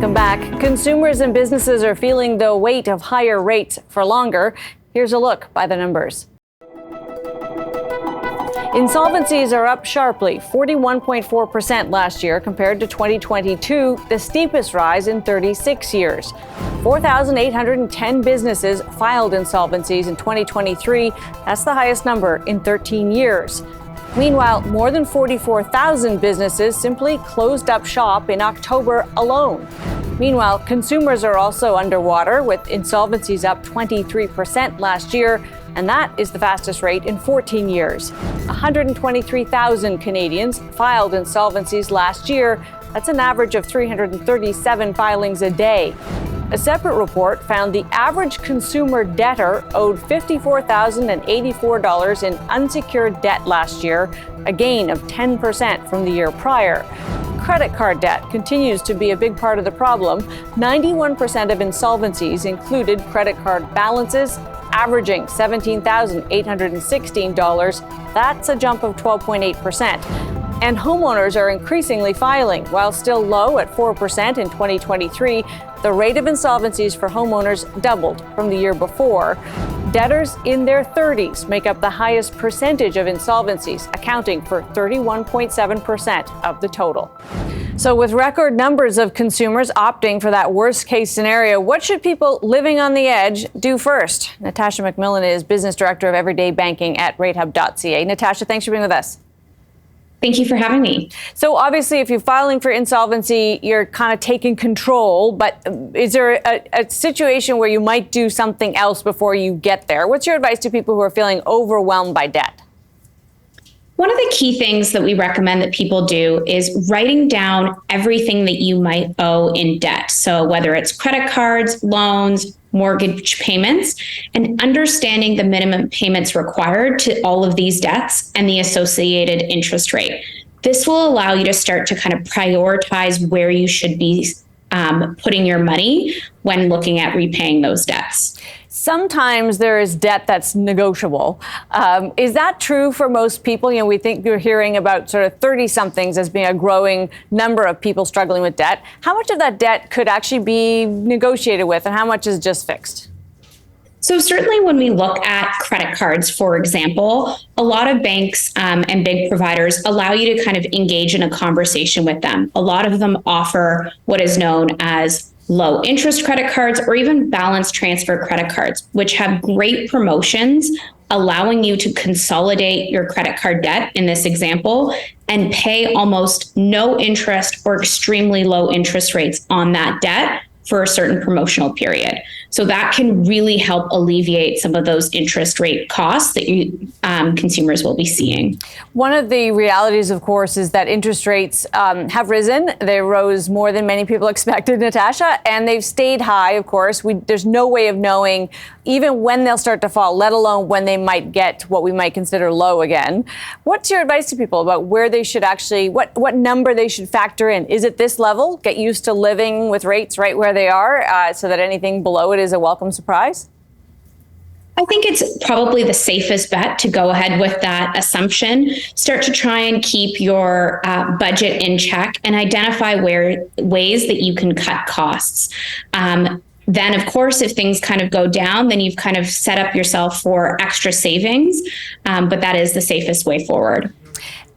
Welcome back. Consumers and businesses are feeling the weight of higher rates for longer. Here's a look by the numbers. Insolvencies are up sharply, 41.4% last year compared to 2022, the steepest rise in 36 years. 4,810 businesses filed insolvencies in 2023. That's the highest number in 13 years. Meanwhile, more than 44,000 businesses simply closed up shop in October alone. Meanwhile, consumers are also underwater, with insolvencies up 23% last year, and that is the fastest rate in 14 years. 123,000 Canadians filed insolvencies last year. That's an average of 337 filings a day. A separate report found the average consumer debtor owed $54,084 in unsecured debt last year, a gain of 10% from the year prior. Credit card debt continues to be a big part of the problem. 91% of insolvencies included credit card balances averaging $17,816. That's a jump of 12.8%. And homeowners are increasingly filing. While still low at 4% in 2023, the rate of insolvencies for homeowners doubled from the year before. Debtors in their 30s make up the highest percentage of insolvencies, accounting for 31.7% of the total. So with record numbers of consumers opting for that worst case scenario, what should people living on the edge do first? Natasha Macmillan is Business Director of Everyday Banking at RateHub.ca. Natasha, thanks for being with us. Thank you for having me. So obviously, if you're filing for insolvency, you're kind of taking control. But is there a situation where you might do something else before you get there? What's your advice to people who are feeling overwhelmed by debt? One of the key things that we recommend that people do is writing down everything that you might owe in debt. So whether it's credit cards, loans, mortgage payments, and understanding the minimum payments required to all of these debts and the associated interest rate. This will allow you to start to kind of prioritize where you should be putting your money when looking at repaying those debts. Sometimes there is debt that's negotiable. Is that true for most people? You know, we think you're hearing about sort of 30-somethings as being a growing number of people struggling with debt. How much of that debt could actually be negotiated with, and how much is just fixed? So certainly when we look at credit cards, for example, a lot of banks and big providers allow you to kind of engage in a conversation with them. A lot of them offer what is known as low interest credit cards or even balance transfer credit cards, which have great promotions, allowing you to consolidate your credit card debt in this example and pay almost no interest or extremely low interest rates on that debt for a certain promotional period. So that can really help alleviate some of those interest rate costs that consumers will be seeing. One of the realities, of course, is that interest rates have risen. They rose more than many people expected, Natasha, and they've stayed high, of course. There's no way of knowing even when they'll start to fall, let alone when they might get what we might consider low again. What's your advice to people about where they should actually, what number they should factor in? Is it this level? Get used to living with rates right where they are so that anything below it is a welcome surprise? I think it's probably the safest bet to go ahead with that assumption. Start to try and keep your budget in check and identify ways that you can cut costs. Then, of course, if things kind of go down, then you've kind of set up yourself for extra savings. But that is the safest way forward.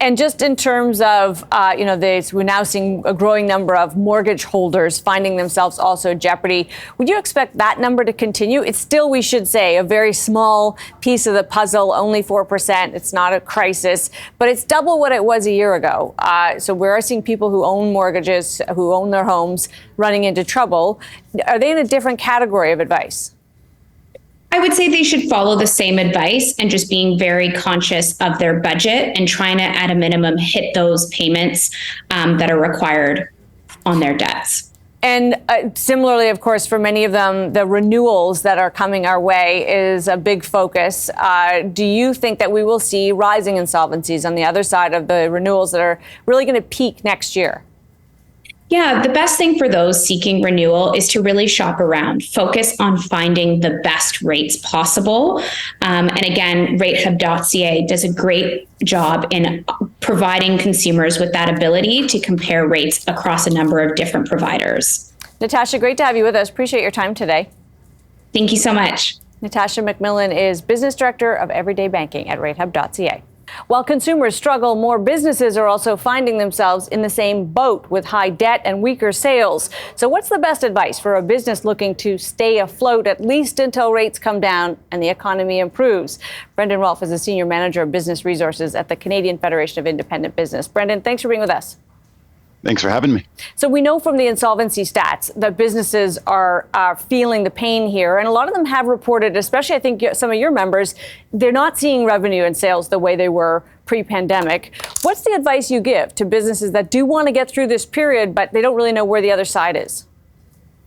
And just in terms of, we're now seeing a growing number of mortgage holders finding themselves also in jeopardy. Would you expect that number to continue? It's still, we should say, a very small piece of the puzzle, only 4%. It's not a crisis, but it's double what it was a year ago. So we are seeing people who own mortgages, who own their homes, running into trouble. Are they in a different category of advice? I would say they should follow the same advice and just being very conscious of their budget and trying to, at a minimum, hit those payments that are required on their debts. And similarly, of course, for many of them, the renewals that are coming our way is a big focus. Do you think that we will see rising insolvencies on the other side of the renewals that are really going to peak next year? Yeah, the best thing for those seeking renewal is to really shop around, focus on finding the best rates possible. And again, RateHub.ca does a great job in providing consumers with that ability to compare rates across a number of different providers. Natasha, great to have you with us. Appreciate your time today. Thank you so much. Natasha Macmillan is Business Director of Everyday Banking at RateHub.ca. While consumers struggle, more businesses are also finding themselves in the same boat with high debt and weaker sales. So what's the best advice for a business looking to stay afloat, at least until rates come down and the economy improves? Brendan Rolfe is a Senior Manager of Business Resources at the Canadian Federation of Independent Business. Brendan, thanks for being with us. Thanks for having me. So we know from the insolvency stats that businesses are feeling the pain here. And a lot of them have reported, especially I think some of your members, they're not seeing revenue and sales the way they were pre-pandemic. What's the advice you give to businesses that do want to get through this period, but they don't really know where the other side is?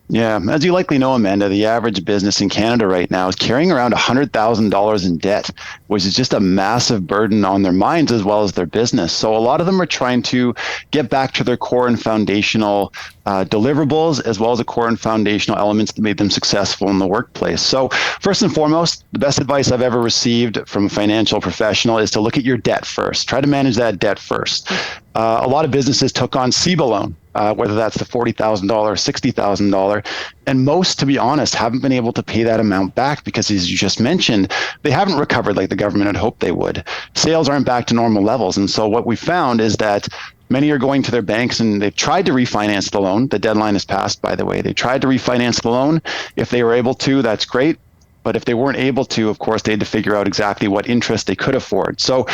Yeah, as you likely know, Amanda, the average business in Canada right now is carrying around $100,000 in debt, which is just a massive burden on their minds as well as their business. So a lot of them are trying to get back to their core and foundational deliverables, as well as the core and foundational elements that made them successful in the workplace. So first and foremost, the best advice I've ever received from a financial professional is to look at your debt first. Try to manage that debt first. A lot of businesses took on CEBA loan, whether that's the $40,000, $60,000. And most, to be honest, haven't been able to pay that amount back because, as you just mentioned, they haven't recovered like the government had hoped they would. Sales aren't back to normal levels. And so what we found is that many are going to their banks and they've tried to refinance the loan. The deadline has passed, by the way. They tried to refinance the loan. If they were able to, that's great. But if they weren't able to, of course, they had to figure out exactly what interest they could afford. So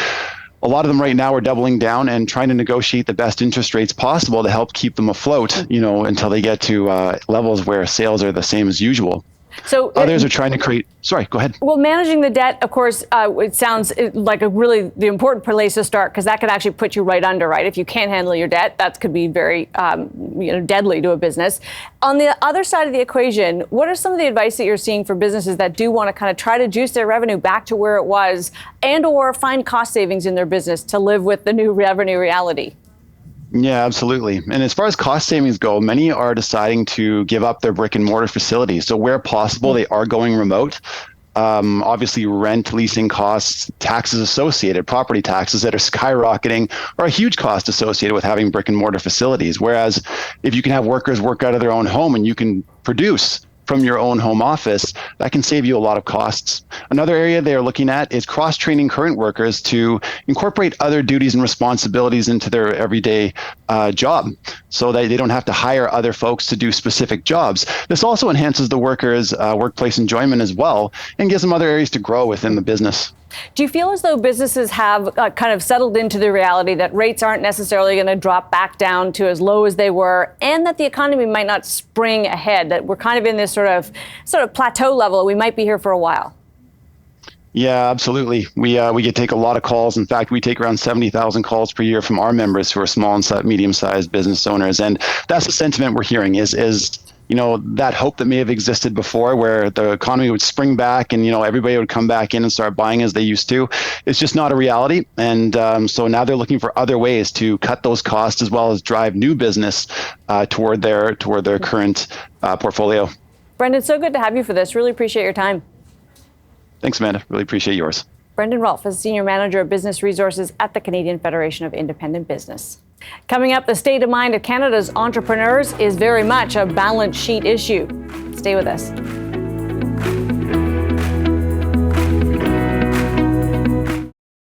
a lot of them right now are doubling down and trying to negotiate the best interest rates possible to help keep them afloat, until they get to levels where sales are the same as usual. So others are trying to create. Sorry, go ahead. Well, managing the debt, of course, it sounds like the important place to start, because that could actually put you right under, right? If you can't handle your debt, that could be very, deadly to a business. On the other side of the equation, what are some of the advice that you're seeing for businesses that do want to kind of try to juice their revenue back to where it was, and or find cost savings in their business to live with the new revenue reality? Yeah, absolutely. And as far as cost savings go, many are deciding to give up their brick and mortar facilities. So where possible, they are going remote. Obviously, rent, leasing costs, taxes associated, property taxes that are skyrocketing are a huge cost associated with having brick and mortar facilities. Whereas if you can have workers work out of their own home and you can produce from your own home office, that can save you a lot of costs. Another area they are looking at is cross-training current workers to incorporate other duties and responsibilities into their everyday job, so that they don't have to hire other folks to do specific jobs. This also enhances the workers' workplace enjoyment as well, and gives them other areas to grow within the business. Do you feel as though businesses have kind of settled into the reality that rates aren't necessarily going to drop back down to as low as they were, and that the economy might not spring ahead, that we're kind of in this sort of plateau level? We might be here for a while. Yeah, absolutely. We get take a lot of calls. In fact, we take around 70,000 calls per year from our members who are small and medium-sized business owners, and that's the sentiment we're hearing is that hope that may have existed before, where the economy would spring back and everybody would come back in and start buying as they used to. It's just not a reality, and so now they're looking for other ways to cut those costs as well as drive new business toward their current portfolio. Brendan, so good to have you for this. Really appreciate your time. Thanks, Amanda. Really appreciate yours. Brendan Rolfe is Senior Manager of Business Resources at the Canadian Federation of Independent Business. Coming up, the state of mind of Canada's entrepreneurs is very much a balance sheet issue. Stay with us.